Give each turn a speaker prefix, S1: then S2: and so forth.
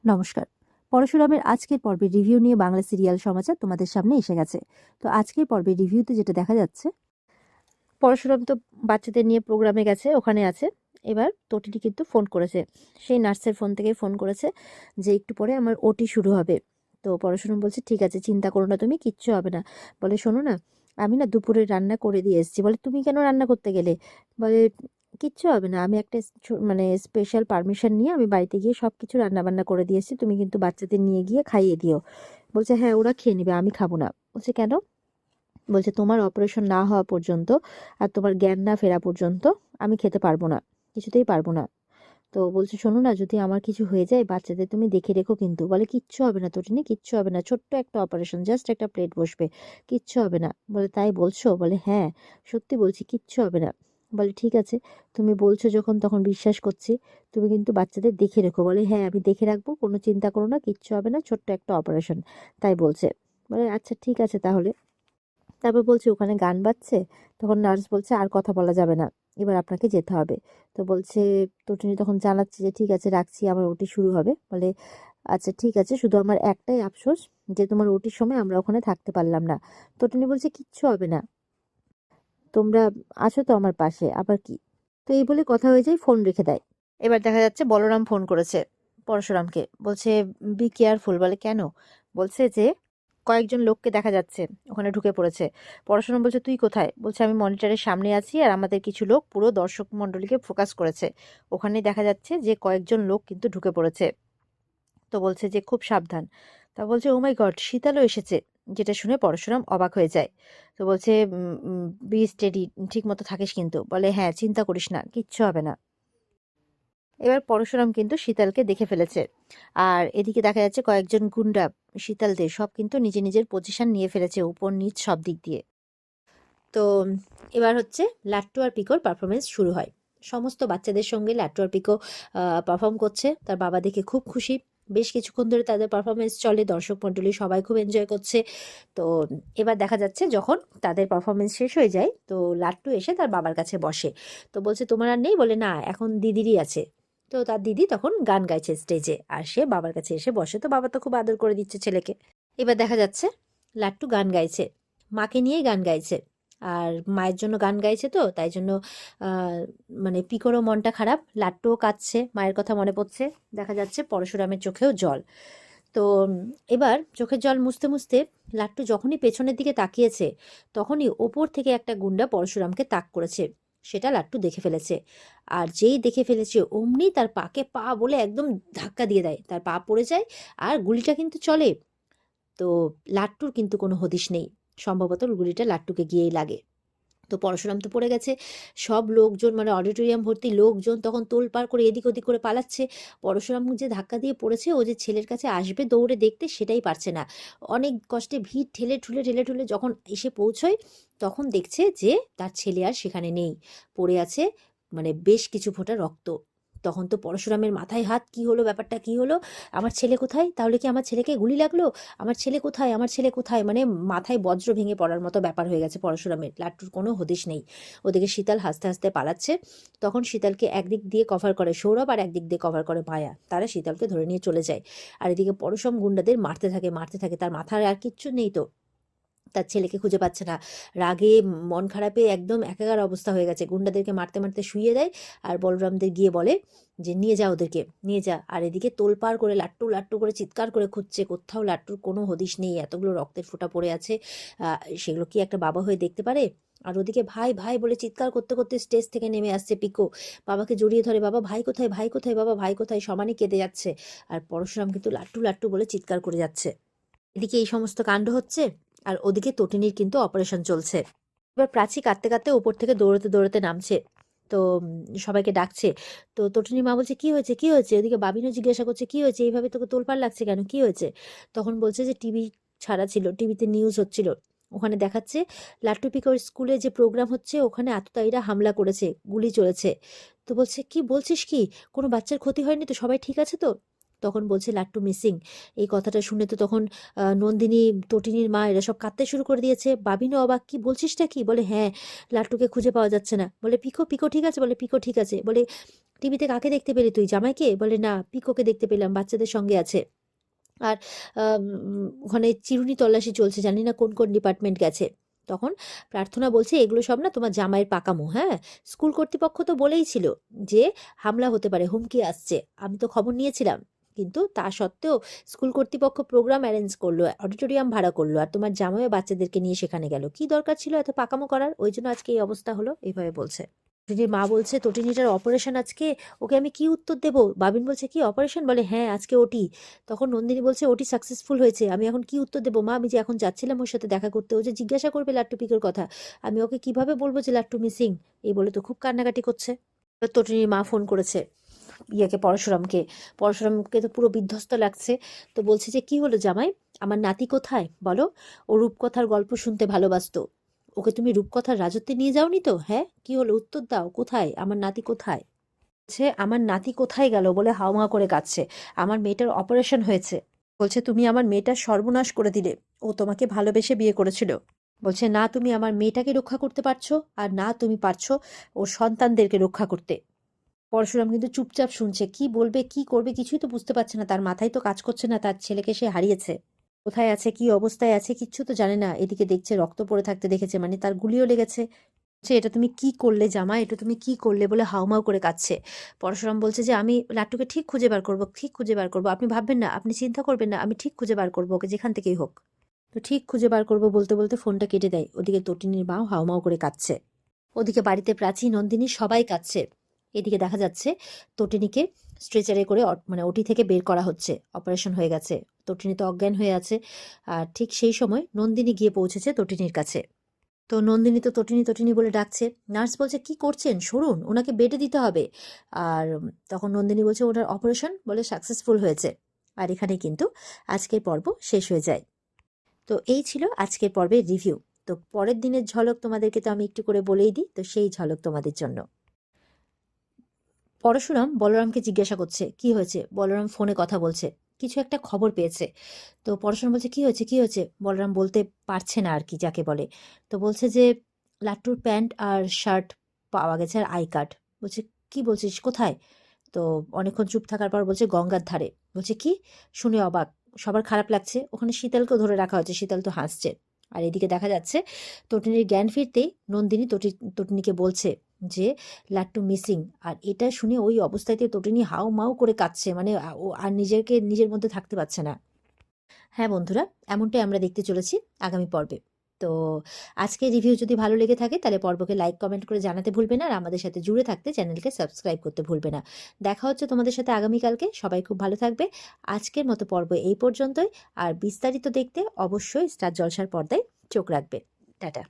S1: নমস্কার। পরশুরামের আজকের পর্বের রিভিউ নিয়ে বাংলা সিরিয়াল সমাচার তোমাদের সামনে এসে গেছে। তো আজকের পর্বের রিভিউতে যেটা দেখা যাচ্ছে, পরশুরাম তো বাচ্চাদের নিয়ে প্রোগ্রামে গেছে, ওখানে আছে। এবার তটিনী কিন্তু ফোন করেছে, সেই নার্সের ফোন থেকে ফোন করেছে যে একটু পরে আমার ওটি শুরু হবে। তো পরশুরাম বলছে ঠিক আছে, চিন্তা করো না, তুমি কিচ্ছু হবে না। বলে শোনো না, আমি না দুপুরে রান্না করে দিয়ে এসেছি। বলে তুমি কেন রান্না করতে গেলে? বলে কিচ্ছু হবে না, আমি একটা মানে স্পেশাল পারমিশন নিয়ে আমি বাড়িতে গিয়ে সব কিছু রান্না বান্না করে দিয়েছি, তুমি কিন্তু বাচ্চাদের নিয়ে গিয়ে খাইয়ে দিও। বলছে হ্যাঁ, ওরা খেয়ে নেবে, আমি খাবো না। বলছে কেন? বলছে তোমার অপারেশন না হওয়া পর্যন্ত আর তোমার জ্ঞান না ফেরা পর্যন্ত আমি খেতে পারবো না, কিছুতেই পারবো না। তো বলছে শোনো না, যদি আমার কিছু হয়ে যায় বাচ্চাদের তুমি দেখে রেখো কিন্তু। বলে কিচ্ছু হবে না তটিনি, কিচ্ছু হবে না, ছোট্ট একটা অপারেশন, জাস্ট একটা প্লেট বসবে, কিচ্ছু হবে না। বলে তাই বলছো? বলে হ্যাঁ, সত্যি বলছি, কিচ্ছু হবে না। বলে ঠিক আছে, তুমি বলছো যখন তখন বিশ্বাস করছি, তুমি কিন্তু বাচ্চাদের দেখে রেখো। বলে হ্যাঁ, আমি দেখে রাখবো, কোনো চিন্তা করো না, কিচ্ছু হবে না, ছোট্ট একটা অপারেশন, তাই বলছে। বলে আচ্ছা ঠিক আছে তাহলে। তারপর বলছে ওখানে গান বাজছে। তখন নার্স বলছে আর কথা বলা যাবে না, এবার আপনাকে যেতে হবে। তো বলছে, তটিনী তখন জানাচ্ছে যে ঠিক আছে রাখছি, আমার ওটি শুরু হবে। বলে আচ্ছা ঠিক আছে, শুধু আমার একটাই আফসোস যে তোমার ওটির সময় আমরা ওখানে থাকতে পারলাম না। তটিনী বলছে কিচ্ছু হবে না, তোমরা আছো তো আমার পাশে, আবার কি। তো এই বলে কথা হয়ে যায়, ফোন রেখে দেয়। এবার দেখা যাচ্ছে বলরাম ফোন করেছে পরশুরামকে, বলছে বি কেয়ারফুল। বলে কেন? বলছে যে কয়েকজন লোককে দেখা যাচ্ছে ওখানে ঢুকে পড়েছে। পরশুরাম বলছে তুই কোথায়? বলছে আমি মনিটরের সামনে আছি, আর আমাদের কিছু লোক পুরো দর্শক মণ্ডলীকে ফোকাস করেছে, ওখানে দেখা যাচ্ছে যে কয়েকজন লোক কিন্তু ঢুকে পড়েছে। তো বলছে যে খুব সাবধান। তা বলছে ও মাই গড, শীতলও এসেছে। যেটা শুনে পরশুরাম অবাক হয়ে যায়। তো বলছে বি স্টেডি, ঠিক মতো থাকিস কিন্তু। বলে হ্যাঁ, চিন্তা করিস না, কিচ্ছু হবে না। এবার পরশুরাম কিন্তু শীতলকে দেখে ফেলেছে, আর এদিকে দেখা যাচ্ছে কয়েকজন গুন্ডা শীতলদের সব কিন্তু নিজের নিজের পজিশন নিয়ে ফেলেছে, উপর নিচ সব দিক দিয়ে। তো এবার হচ্ছে লাট্টু আর পিকোর পারফরমেন্স শুরু হয়। সমস্ত বাচ্চাদের সঙ্গে লাট্টু আর পিকো পারফর্ম করছে, তার বাবা দেখে খুব খুশি। বেশ কিছুক্ষণ ধরে তাদের পারফরমেন্স চলে, দর্শক মণ্ডলী সবাই খুব এনজয় করছে। তো এবার দেখা যাচ্ছে যখন তাদের পারফরমেন্স শেষ হয়ে যায়, তো লাট্টু এসে তার বাবার কাছে বসে। তো বলছে তোমার আর নেই? বলে না, এখন দিদিরই আছে। তো তার দিদি তখন গান গাইছে স্টেজে, আর সে বাবার কাছে এসে বসে। তো বাবা তো খুব আদর করে দিচ্ছে ছেলেকে। এবার দেখা যাচ্ছে লাট্টু গান গাইছে, মাকে নিয়েই গান গাইছে। আর মায়ের জন্য গান গাইছে, তো তাই জন্য আহ, মানে পিকোরও মনটা খারাপ, লাট্টুও কাঁদছে, মায়ের কথা মনে পড়ছে। দেখা যাচ্ছে পরশুরামের চোখেও জল। তো এবার চোখের জল মুছতে মুছতে লাট্টু যখনই পেছনের দিকে তাকিয়েছে, তখনই ওপর থেকে একটা গুন্ডা পরশুরামকে তাক করেছে। সেটা লাট্টু দেখে ফেলেছে। আর যেই দেখে ফেলেছে অমনি তার পাকে পা বলে একদম ধাক্কা দিয়ে দেয়, তার পা পড়ে যায়। আর গুলিটা কিন্তু চলে। তো লাট্টুর কিন্তু কোনো হদিশ নেই, সম্ভবত গুলিটা লাট্টুকে গিয়েই লাগে। তো পরশুরাম তো পড়ে গেছে। সব লোকজন, মানে অডিটোরিয়াম ভর্তি লোকজন তখন তোলপাড় করে এদিক ওদিক করে পালাচ্ছে। পরশুরাম যে ধাক্কা দিয়ে পড়েছে, ও যে ছেলের কাছে আসবে দৌড়ে দেখতে, সেটাই পারছে না। অনেক কষ্টে ভিড় ঠেলে ঠুলে ঠেলে ঠুলে যখন এসে পৌঁছয়, তখন দেখছে যে তার ছেলে আর সেখানে নেই, পড়ে আছে মানে বেশ কিছু ফোঁটা রক্ত। তখন তো পরশুরামের মাথায় হাত, কি হলো, ব্যাপারটা কি হলো, আমার ছেলে কোথায়? তাহলে কি আমার ছেলেকে গুলি লাগলো? আমার ছেলে কোথায়, আমার ছেলে কোথায়, মানে মাথায় বজ্র ভেঙে পড়ার মতো ব্যাপার হয়ে গেছে পরশুরামের। লাট্টুর কোনো হদিশ নেই। ওদিকে শীতল হাসতে হাসতে পালাচ্ছে। তখন শীতলকে একদিক দিয়ে কভার করে সৌরভ, আর একদিক দিয়ে কভার করে মায়া, তারা শীতলকে ধরে নিয়ে চলে যায়। আর এদিকে পরশুরাম গুন্ডাদের মারতে থাকে মারতে থাকে, তার মাথায় আর কিচ্ছু নেই, তো তার ছেলেকে খুঁজে পাচ্ছে না। রাগে মন খারাপে একদম একাকার অবস্থা হয়ে গেছে, গুন্ডাদেরকে মারতে মারতে শুইয়ে দেয়। আর বলরামদের গিয়ে বলে যে নিয়ে যা, ওদেরকে নিয়ে যা। আর এদিকে তোলপাড় করে লাট্টু লাট্টু করে চিৎকার করে খুঁজছে, কোথাও লাট্টুর কোনো হদিশ নেই, এতগুলো রক্তের ফোঁটা পড়ে আছে। সেগুলো কি একটা বাবা হয়ে দেখতে পারে? আর ওদিকে ভাই ভাই বলে চিৎকার করতে করতে স্টেজ থেকে নেমে আসছে পিকো, বাবাকে জড়িয়ে ধরে, বাবা ভাই কোথায়, ভাই কোথায়, বাবা ভাই কোথায়, সমানে কেঁদে যাচ্ছে। আর পরশুরাম কিন্তু লাট্টু লাট্টু বলে চিৎকার করে যাচ্ছে। এদিকে এই সমস্ত কাণ্ড হচ্ছে, আর ওদিকে তটিনীর কিন্তু অপারেশন চলছে। এবার প্রাচী কাঁদতে কাঁদতে ওপর থেকে দৌড়তে দৌড়তে নামছে। তো সবাইকে ডাকছে। তো তটিনীর মা বলছে কি হয়েছে, কি হয়েছে? ওদিকে বাবিনও জিজ্ঞাসা করছে কি হয়েছে, এইভাবে তোকে তোলপাড় লাগছে কেন, কি হয়েছে? তখন বলছে যে টিভি ছাড়া ছিল, টিভিতে নিউজ হচ্ছিল, ওখানে দেখাচ্ছে লাট্টু পিকোর স্কুলে যে প্রোগ্রাম হচ্ছে, ওখানে আততায়ীরা হামলা করেছে, গুলি চলেছে। তো বলছে কি বলছিস কি, কোনো বাচ্চার ক্ষতি হয়নি তো, সবাই ঠিক আছে তো? তখন বলছে লাট্টু মিসিং। এই কথাটা শুনে তো তখন নন্দিনী, তটিনীর মা এরা সব কাঁদতে শুরু করে দিয়েছে। বাবিনও অবাক, কি বলছিসটা কি? বলে হ্যাঁ, লাট্টুকে খুঁজে পাওয়া যাচ্ছে না। বলে পিকো, পিকো ঠিক আছে? বলে পিকো ঠিক আছে। বলে টিভিতে কাকে দেখতে পেলি তুই, জামাইকে? বলে না, পিকোকে দেখতে পেলাম, বাচ্চাদের সঙ্গে আছে। আর ওখানে চিরুনি তল্লাশি চলছে, জানি না কোন কোন ডিপার্টমেন্ট গেছে। তখন প্রার্থনা বলছে এগুলো সব না তোমার জামাইয়ের পাকামো। হ্যাঁ, স্কুল কর্তৃপক্ষ তো বলেই ছিল যে হামলা হতে পারে, হুমকি আসছে, আমি তো খবর নিয়েছিলাম, কিন্তু তা সত্ত্বেও স্কুল কর্তৃপক্ষ প্রোগ্রাম অ্যারেঞ্জ করলো, অডিটোরিয়াম ভাড়া করলো, আর তোমার জামাইও বাচ্চাদেরকে নিয়ে সেখানে গেল, কি দরকার ছিল এত পাকামো করার? ওই জন্য আজকে এই অবস্থা হলো। এইভাবে বলছে। তটিনীর মা বলছে তটিনীটার অপারেশন আজকে, ওকে আমি কি উত্তর দেবো? বাবিন বলছে কি অপারেশন? বলে হ্যাঁ, আজকে ওটি। তখন নন্দিনী বলছে ওটি সাকসেসফুল হয়েছে, আমি এখন কি উত্তর দেবো মা? আমি যে এখন যাচ্ছিলাম ওর সাথে দেখা করতে, ও যে জিজ্ঞাসা করবে লাট্টু পিকের কথা, আমি ওকে কিভাবে বলবো যে লাট্টু মিসিং? এই বলে তো খুব কান্নাকাটি করছে। এবার তটিনীর মা ফোন করেছে ইয়েকে, পরশুরামকে। পরশুরামকে তো পুরো বিধ্বস্ত লাগছে। তো বলছে যে কি হলো জামাই, আমার নাতি কোথায় বলো? ও রূপকথার গল্প শুনতে ভালোবাসতো, ওকে তুমি রূপকথার রাজত্বে নিয়ে যাওনি তো? হ্যাঁ, কি হলো উত্তর দাও, কোথায় আমার নাতি, কোথায়? বলছে আমার নাতি কোথায় গেল বলে হাওমাও করে কাঁদছে। আমার মেয়েটার অপারেশন হয়েছে। বলছে তুমি আমার মেয়েটার সর্বনাশ করে দিলে, ও তোমাকে ভালোবেসে বিয়ে করেছিল। বলছে না তুমি আমার মেয়েটাকে রক্ষা করতে পারছো, আর না তুমি পারছো ওর সন্তানদেরকে রক্ষা করতে। পরশুরাম কিন্তু চুপচাপ শুনছে, কি বলবে কি করবে কিছুই তো বুঝতে পারছে না, তার মাথায় তো কাজ করছে না, তার ছেলেকে সে হারিয়েছে, কোথায় আছে কি অবস্থায় আছে কিচ্ছু তো জানে না। এদিকে দেখছে রক্ত পড়ে থাকতে দেখেছে, মানে তার গুলিও লেগেছে। বলছে এটা তুমি কি করলে জামা, এটা তুমি কি করলে বলে হাউমাউ করে কাঁদছে। পরশুরাম বলছে যে আমি লাট্টুকে ঠিক খুঁজে বার করবো, ঠিক খুঁজে বার করবো, আপনি ভাববেন না, আপনি চিন্তা করবেন না, আমি ঠিক খুঁজে বার করবো ওকে যেখান থেকেই হোক। তো ঠিক খুঁজে বার করবো বলতে বলতে ফোনটা কেটে দেয়। ওদিকে তটিনীর মাও হাউমাউ করে কাঁদছে, ওদিকে বাড়িতে প্রাচী, নন্দিনী সবাই কাঁদছে। এদিকে দেখা যাচ্ছে তটিনীকে স্ট্রেচারে করে মানে ওটি থেকে বের করা হচ্ছে, অপারেশন হয়ে গেছে, তটিনী তো অজ্ঞান হয়ে আছে। আর ঠিক সেই সময় নন্দিনী গিয়ে পৌঁছেছে তটিনীর কাছে। তো নন্দিনী তো তটিনী তটিনী বলে ডাকছে। নার্স বলছে কি করছেন, সরুন, ওনাকে বেডে দিতে হবে। আর তখন নন্দিনী বলছে ওনার অপারেশন বলে সাকসেসফুল হয়েছে। আর এখানে কিন্তু আজকের পর্ব শেষ হয়ে যায়। তো এই ছিল আজকের পর্বের রিভিউ। তো পরের দিনের ঝলক তোমাদেরকে তো আমি একটু করে বলেই দিই, তো সেই ঝলক তোমাদের জন্য। পরশুরাম বলরামকে জিজ্ঞাসা করছে কি হয়েছে। বলরাম ফোনে কথা বলছে, কিছু একটা খবর পেয়েছে। তো পরশুরাম বলছে কি হয়েছে কি হয়েছে? বলরাম বলতে পারছে না আর কি, যাকে বলে। তো বলছে যে লাট্টুর প্যান্ট আর শার্ট পাওয়া গেছে, আর আই কার্ড। বলছে কি বলছিস, কোথায়? তো অনেকক্ষণ চুপ থাকার পর বলছে গঙ্গার ধারে। বলছে কি? শুনে অবাক, সবার খারাপ লাগছে। ওখানে শীতলকেও ধরে রাখা হয়েছে, শীতল তো হাসছে। আর এদিকে দেখা যাচ্ছে তটিনীর জ্ঞান ফিরতেই নন্দিনী তটিনীকে বলছে যে লাট্টু মিসিং। আর এটা শুনে ওই অবস্থাতে তটিনী হাউ মাউ করে কাঁদছে, মানে ও আর নিজেকে নিজের মধ্যে থাকতে পারছে না। হ্যাঁ বন্ধুরা, এমনটাই আমরা দেখতে চলেছি আগামী পর্বে। তো আজকের রিভিউ যদি ভালো লেগে থাকে তাহলে পর্বকে লাইক কমেন্ট করে জানাতে ভুলবে না, আর আমাদের সাথে জুড়ে থাকতে চ্যানেলকে সাবস্ক্রাইব করতে ভুলবে না। দেখা হচ্ছে তোমাদের সাথে আগামীকালকে। সবাই খুব ভালো থাকবে। আজকের মতো পর্ব এই পর্যন্তই। আর বিস্তারিত দেখতে অবশ্যই স্টার জলসার পর্দায় চোখ রাখবে। টাটা।